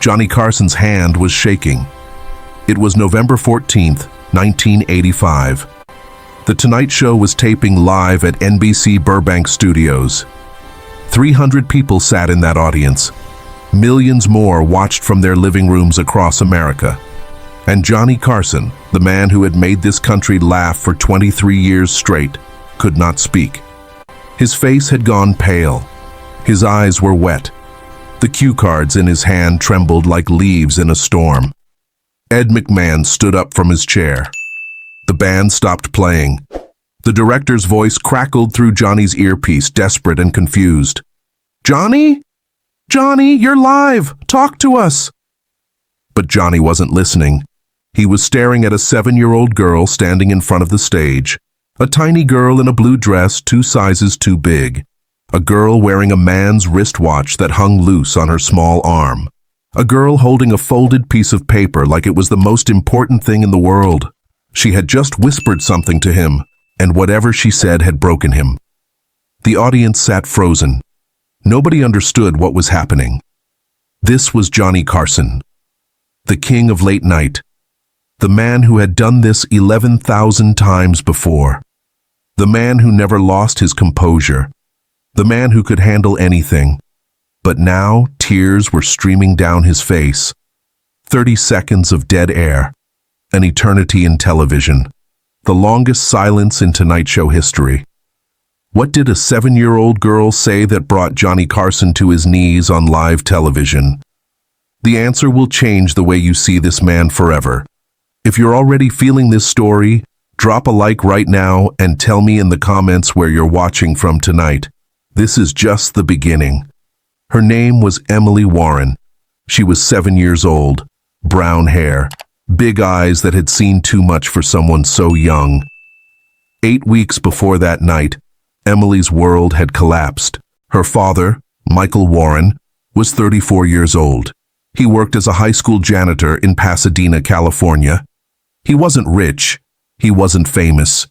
Johnny Carson's hand was shaking. It was November 14th, 1985. The Tonight Show was taping live at NBC Burbank Studios. 300 people sat in that audience. Millions more watched from their living rooms across America. And Johnny Carson, the man who had made this country laugh for 23 years straight, could not speak. His face had gone pale. His eyes were wet. The cue cards in his hand trembled like leaves in a storm. Ed McMahon stood up from his chair. The band stopped playing. The director's voice crackled through Johnny's earpiece, desperate and confused. "Johnny? Johnny, you're live! Talk to us!" But Johnny wasn't listening. He was staring at a 7-year-old girl standing in front of the stage. A tiny girl in a blue dress 2 sizes too big. A girl wearing a man's wristwatch that hung loose on her small arm. A girl holding a folded piece of paper like it was the most important thing in the world. She had just whispered something to him, and whatever she said had broken him. The audience sat frozen. Nobody understood what was happening. This was Johnny Carson, the king of late night, the man who had done this 11,000 times before, the man who never lost his composure, the man who could handle anything. But now tears were streaming down his face. 30 seconds of dead air, an eternity in television, the longest silence in Tonight Show history. What did a 7-year-old girl say that brought Johnny Carson to his knees on live television? The answer will change the way you see this man forever. If you're already feeling this story, drop a like right now and tell me in the comments where you're watching from tonight. This is just the beginning. Her name was Emily Warren. She was 7 years old, brown hair, big eyes that had seen too much for someone so young. 8 weeks before that night, Emily's world had collapsed. Her father, Michael Warren, was 34 years old. He worked as a high school janitor in Pasadena, California. He wasn't rich, he wasn't famous,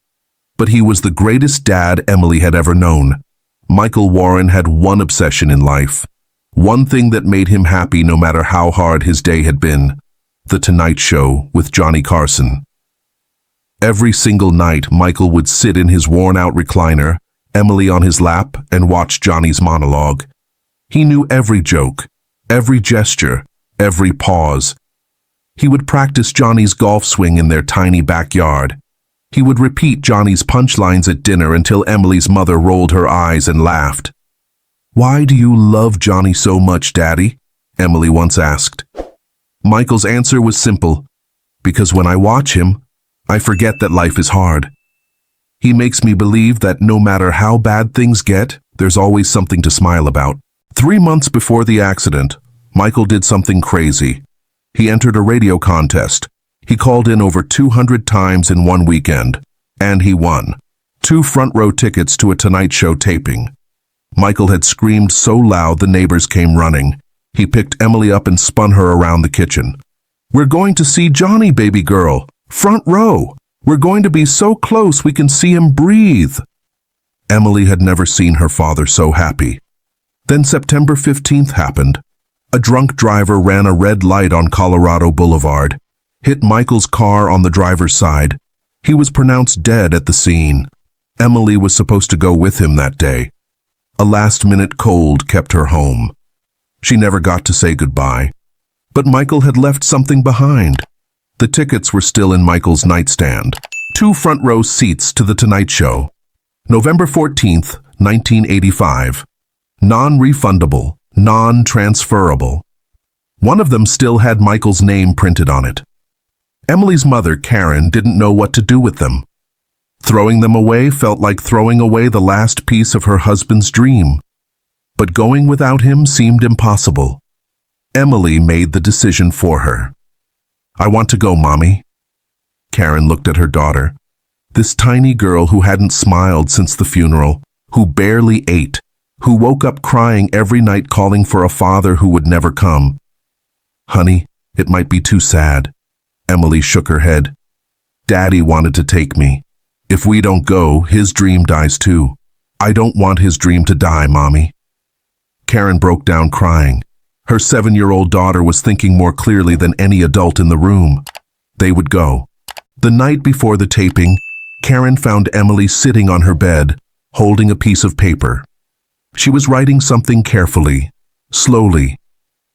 but he was the greatest dad Emily had ever known. Michael Warren had one obsession in life, one thing that made him happy no matter how hard his day had been: The Tonight Show with Johnny Carson. Every single night, Michael would sit in his worn-out recliner, Emily on his lap, and watch Johnny's monologue. He knew every joke, every gesture, every pause. He would practice Johnny's golf swing in their tiny backyard. He would repeat Johnny's punchlines at dinner until Emily's mother rolled her eyes and laughed. "Why do you love Johnny so much, Daddy?" Emily once asked. Michael's answer was simple: "Because when I watch him, I forget that life is hard. He makes me believe that no matter how bad things get, there's always something to smile about." 3 months before the accident, Michael did something crazy. He entered a radio contest. He called in over 200 times in one weekend, and he won 2 front-row tickets to a Tonight Show taping. Michael had screamed so loud the neighbors came running. He picked Emily up and spun her around the kitchen. "We're going to see Johnny, baby girl. Front row. We're going to be so close we can see him breathe." Emily had never seen her father so happy. Then September 15th happened. A drunk driver ran a red light on Colorado Boulevard, hit Michael's car on the driver's side. He was pronounced dead at the scene. Emily was supposed to go with him that day. A last-minute cold kept her home. She never got to say goodbye. But Michael had left something behind. The tickets were still in Michael's nightstand. 2 front-row seats to The Tonight Show. November 14th, 1985. Non-refundable, non-transferable. One of them still had Michael's name printed on it. Emily's mother, Karen, didn't know what to do with them. Throwing them away felt like throwing away the last piece of her husband's dream. But going without him seemed impossible. Emily made the decision for her. "I want to go, Mommy." Karen looked at her daughter. This tiny girl who hadn't smiled since the funeral, who barely ate, who woke up crying every night calling for a father who would never come. "Honey, it might be too sad." Emily shook her head. "Daddy wanted to take me. If we don't go, his dream dies too. I don't want his dream to die, Mommy." Karen broke down crying. Her 7-year-old daughter was thinking more clearly than any adult in the room. They would go. The night before the taping, Karen found Emily sitting on her bed, holding a piece of paper. She was writing something carefully, slowly,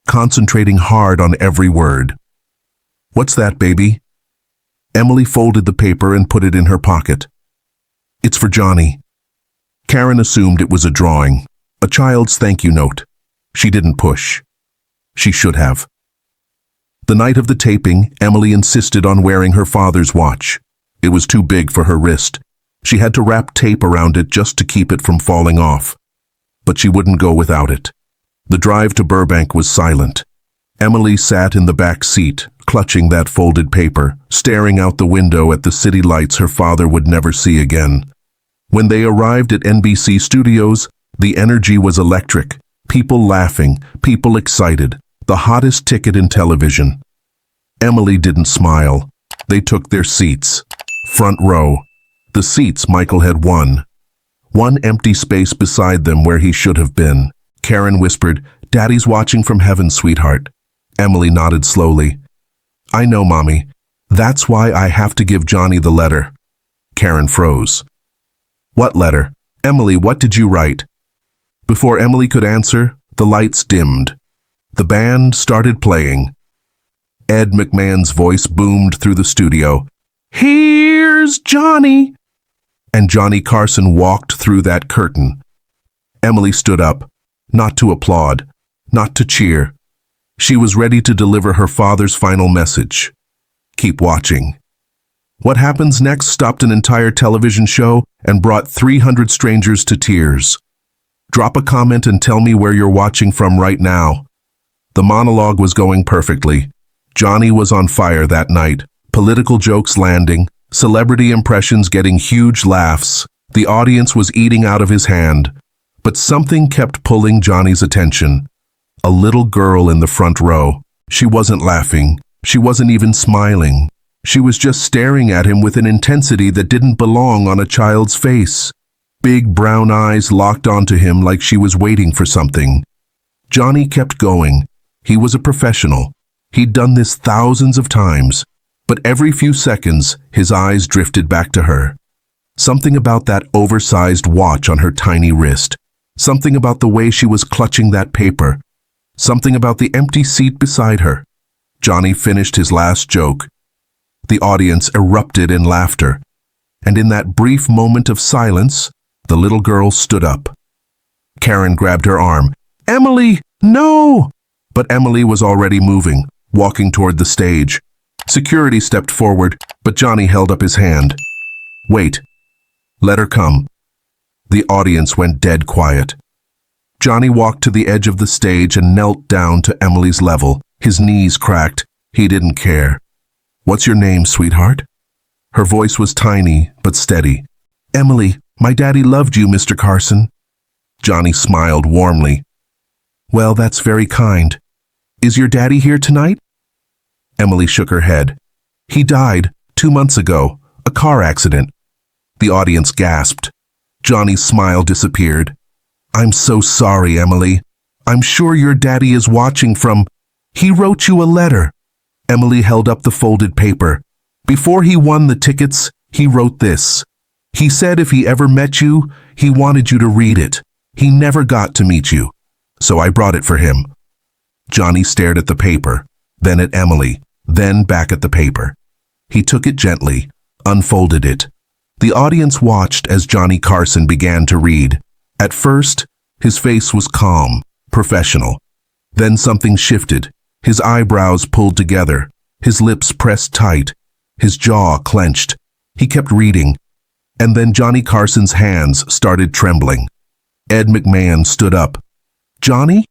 concentrating hard on every word. "What's that, baby?" Emily folded the paper and put it in her pocket. "It's for Johnny." Karen assumed it was a drawing, a child's thank you note. She didn't push. She should have. The night of the taping, Emily insisted on wearing her father's watch. It was too big for her wrist. She had to wrap tape around it just to keep it from falling off. But she wouldn't go without it. The drive to Burbank was silent. Emily sat in the back seat, clutching that folded paper, staring out the window at the city lights her father would never see again. When they arrived at NBC Studios, the energy was electric. People laughing, people excited, the hottest ticket in television. Emily didn't smile. They took their seats. Front row. The seats Michael had won. One empty space beside them where he should have been. Karen whispered, "Daddy's watching from heaven, sweetheart." Emily nodded slowly. "I know, Mommy. That's why I have to give Johnny the letter." Karen froze. "What letter? Emily, what did you write?" Before Emily could answer, the lights dimmed. The band started playing. Ed McMahon's voice boomed through the studio. "Here's Johnny!" And Johnny Carson walked through that curtain. Emily stood up, not to applaud, not to cheer. She was ready to deliver her father's final message. Keep watching. What happens next stopped an entire television show and brought 300 strangers to tears. Drop a comment and tell me where you're watching from right now. The monologue was going perfectly. Johnny was on fire that night. Political jokes landing, celebrity impressions getting huge laughs. The audience was eating out of his hand. But something kept pulling Johnny's attention. A little girl in the front row. She wasn't laughing. She wasn't even smiling. She was just staring at him with an intensity that didn't belong on a child's face. Big brown eyes locked onto him like she was waiting for something. Johnny kept going. He was a professional. He'd done this thousands of times. But every few seconds, his eyes drifted back to her. Something about that oversized watch on her tiny wrist. Something about the way she was clutching that paper. Something about the empty seat beside her. Johnny finished his last joke. The audience erupted in laughter. And in that brief moment of silence, the little girl stood up. Karen grabbed her arm. "Emily, no!" But Emily was already moving, walking toward the stage. Security stepped forward, but Johnny held up his hand. "Wait. Let her come." The audience went dead quiet. Johnny walked to the edge of the stage and knelt down to Emily's level. His knees cracked. He didn't care. "What's your name, sweetheart?" Her voice was tiny, but steady. "Emily, my daddy loved you, Mr. Carson." Johnny smiled warmly. "Well, that's very kind. Is your daddy here tonight?" Emily shook her head. "He died 2 months ago, a car accident." The audience gasped. Johnny's smile disappeared. "I'm so sorry, Emily. I'm sure your daddy is watching from... He wrote you a letter." Emily held up the folded paper. "Before he won the tickets, he wrote this. He said if he ever met you, he wanted you to read it. He never got to meet you. So I brought it for him." Johnny stared at the paper, then at Emily, then back at the paper. He took it gently, unfolded it. The audience watched as Johnny Carson began to read. At first, his face was calm, professional. Then something shifted. His eyebrows pulled together, his lips pressed tight, his jaw clenched. He kept reading, and then Johnny Carson's hands started trembling. Ed McMahon stood up. "Johnny?"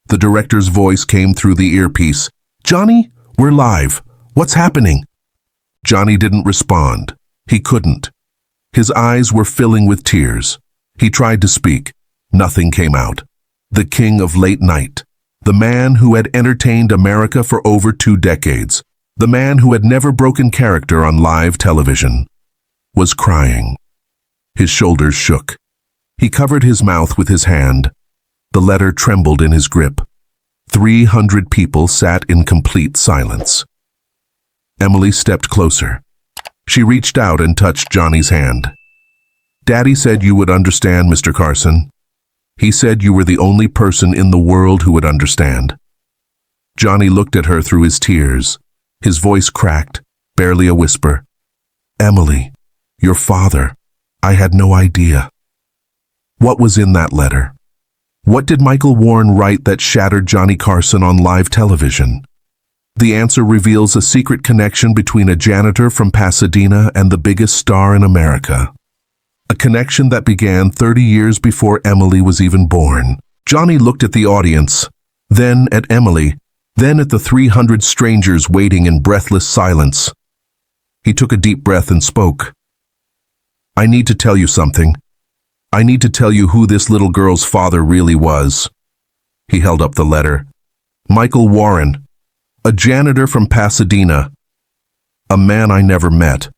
The director's voice came through the earpiece. "Johnny, we're live. What's happening?" Johnny didn't respond. He couldn't. His eyes were filling with tears. He tried to speak. Nothing came out. The king of late night. The man who had entertained America for over 2 decades. The man who had never broken character on live television. Was crying. His shoulders shook. He covered his mouth with his hand. The letter trembled in his grip. 300 people sat in complete silence. Emily stepped closer. She reached out and touched Johnny's hand. "Daddy said you would understand, Mr. Carson. He said you were the only person in the world who would understand." Johnny looked at her through his tears. His voice cracked, barely a whisper. "Emily, your father, I had no idea." What was in that letter? What did Michael Warren write that shattered Johnny Carson on live television? The answer reveals a secret connection between a janitor from Pasadena and the biggest star in America. A connection that began 30 years before Emily was even born. Johnny looked at the audience, then at Emily, then at the 300 strangers waiting in breathless silence. He took a deep breath and spoke. "I need to tell you something. I need to tell you who this little girl's father really was." He held up the letter. "Michael Warren, a janitor from Pasadena. A man I never met,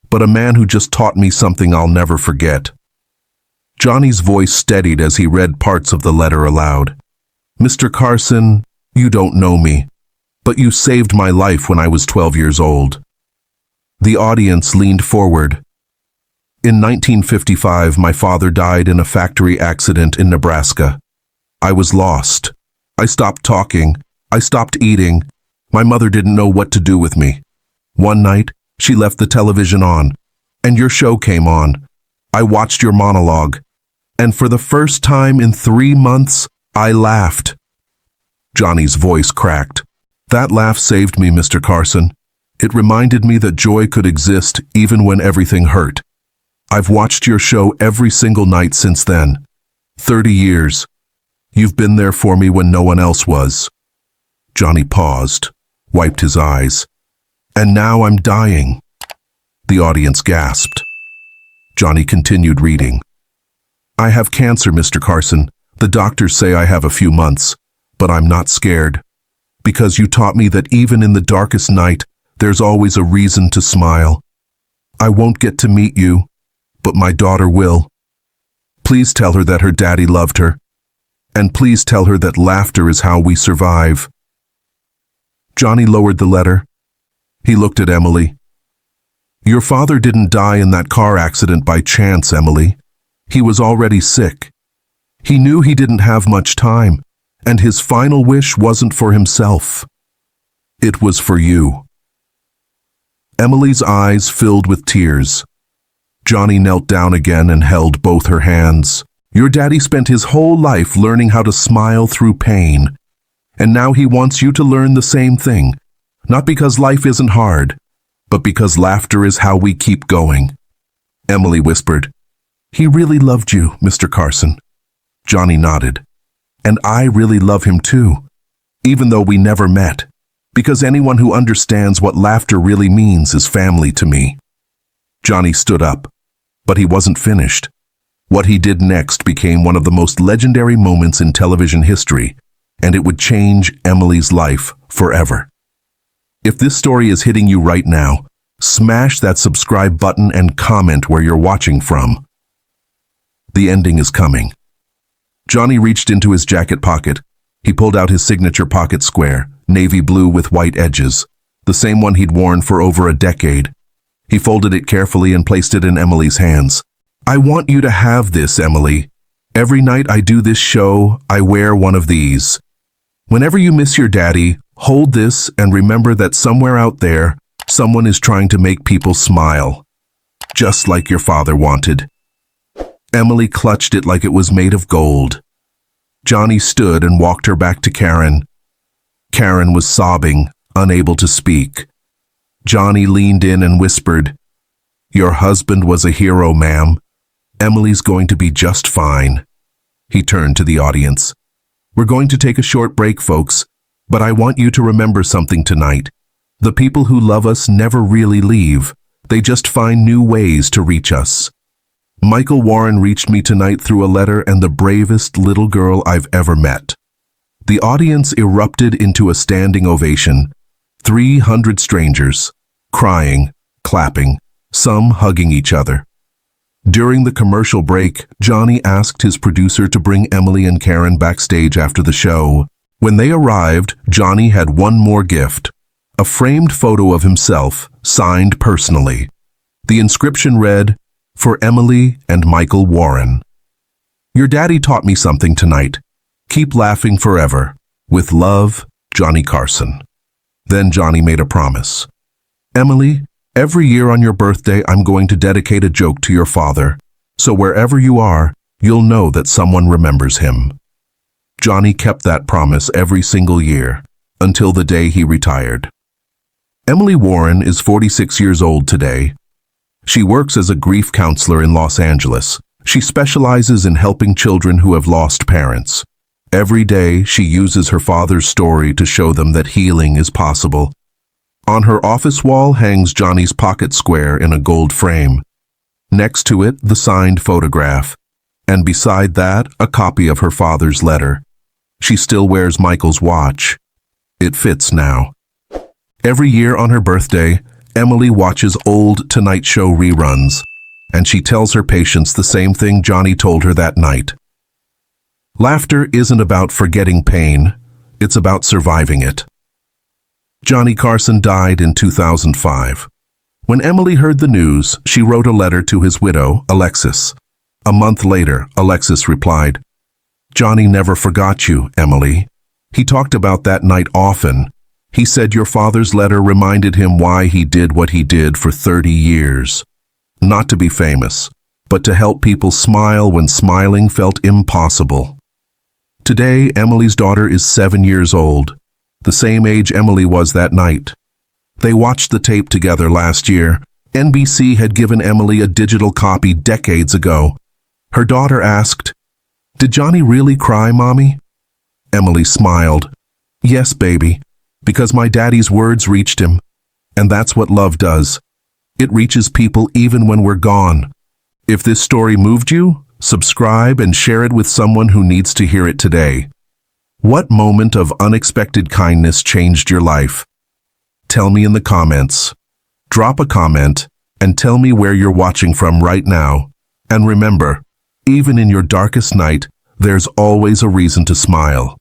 but a man who just taught me something I'll never forget." Johnny's voice steadied as he read parts of the letter aloud. "Mr. Carson, you don't know me, but you saved my life when I was 12 years old." The audience leaned forward. "In 1955, my father died in a factory accident in Nebraska. I was lost. I stopped talking. I stopped eating. My mother didn't know what to do with me. One night, she left the television on, and your show came on. I watched your monologue, and for the first time in 3 months, I laughed." Johnny's voice cracked. "That laugh saved me, Mr. Carson. It reminded me that joy could exist even when everything hurt. I've watched your show every single night since then. 30 years. You've been there for me when no one else was." Johnny paused, wiped his eyes. "And now I'm dying." The audience gasped. Johnny continued reading. "I have cancer, Mr. Carson. The doctors say I have a few months, but I'm not scared. Because you taught me that even in the darkest night, there's always a reason to smile. I won't get to meet you, but my daughter will. Please tell her that her daddy loved her. And please tell her that laughter is how we survive." Johnny lowered the letter. He looked at Emily. "Your father didn't die in that car accident by chance, Emily. He was already sick. He knew he didn't have much time, and his final wish wasn't for himself. It was for you." Emily's eyes filled with tears. Johnny knelt down again and held both her hands. "Your daddy spent his whole life learning how to smile through pain, and now he wants you to learn the same thing, not because life isn't hard, but because laughter is how we keep going." Emily whispered, "He really loved you, Mr. Carson." Johnny nodded. "And I really love him too, even though we never met, because anyone who understands what laughter really means is family to me." Johnny stood up, but he wasn't finished. What he did next became one of the most legendary moments in television history, and it would change Emily's life forever. If this story is hitting you right now, smash that subscribe button and comment where you're watching from. The ending is coming. Johnny reached into his jacket pocket. He pulled out his signature pocket square, navy blue with white edges, the same one he'd worn for over a decade. He folded it carefully and placed it in Emily's hands. "I want you to have this, Emily. Every night I do this show, I wear one of these. Whenever you miss your daddy, hold this and remember that somewhere out there, someone is trying to make people smile, just like your father wanted." Emily clutched it like it was made of gold. Johnny stood and walked her back to Karen. Karen was sobbing, unable to speak. Johnny leaned in and whispered, "Your husband was a hero, ma'am. Emily's going to be just fine." He turned to the audience. "We're going to take a short break, folks, but I want you to remember something tonight. The people who love us never really leave. They just find new ways to reach us. Michael Warren reached me tonight through a letter and the bravest little girl I've ever met." The audience erupted into a standing ovation. 300 strangers, crying, clapping, some hugging each other. During the commercial break, Johnny asked his producer to bring Emily and Karen backstage after the show. When they arrived, Johnny had one more gift, a framed photo of himself, signed personally. The inscription read, "For Emily and Michael Warren. Your daddy taught me something tonight. Keep laughing forever. With love, Johnny Carson." Then Johnny made a promise. "Emily, every year on your birthday I'm going to dedicate a joke to your father, so wherever you are, you'll know that someone remembers him." Johnny kept that promise every single year, until the day he retired. Emily Warren is 46 years old today. She works as a grief counselor in Los Angeles. She specializes in helping children who have lost parents. Every day, she uses her father's story to show them that healing is possible. On her office wall hangs Johnny's pocket square in a gold frame. Next to it, the signed photograph. And beside that, a copy of her father's letter. She still wears Michael's watch. It fits now. Every year on her birthday, Emily watches old Tonight Show reruns, and she tells her patients the same thing Johnny told her that night. Laughter isn't about forgetting pain, it's about surviving it. Johnny Carson died in 2005. When Emily heard the news, she wrote a letter to his widow, Alexis. A month later, Alexis replied, "Johnny never forgot you, Emily. He talked about that night often. He said your father's letter reminded him why he did what he did for 30 years. Not to be famous, but to help people smile when smiling felt impossible." Today, Emily's daughter is 7 years old, the same age Emily was that night. They watched the tape together last year. NBC had given Emily a digital copy decades ago. Her daughter asked, "Did Johnny really cry, Mommy?" Emily smiled. "Yes, baby, because my daddy's words reached him. And that's what love does. It reaches people even when we're gone." If this story moved you, subscribe and share it with someone who needs to hear it today. What moment of unexpected kindness changed your life? Tell me in the comments. Drop a comment and tell me where you're watching from right now. And remember, even in your darkest night, there's always a reason to smile.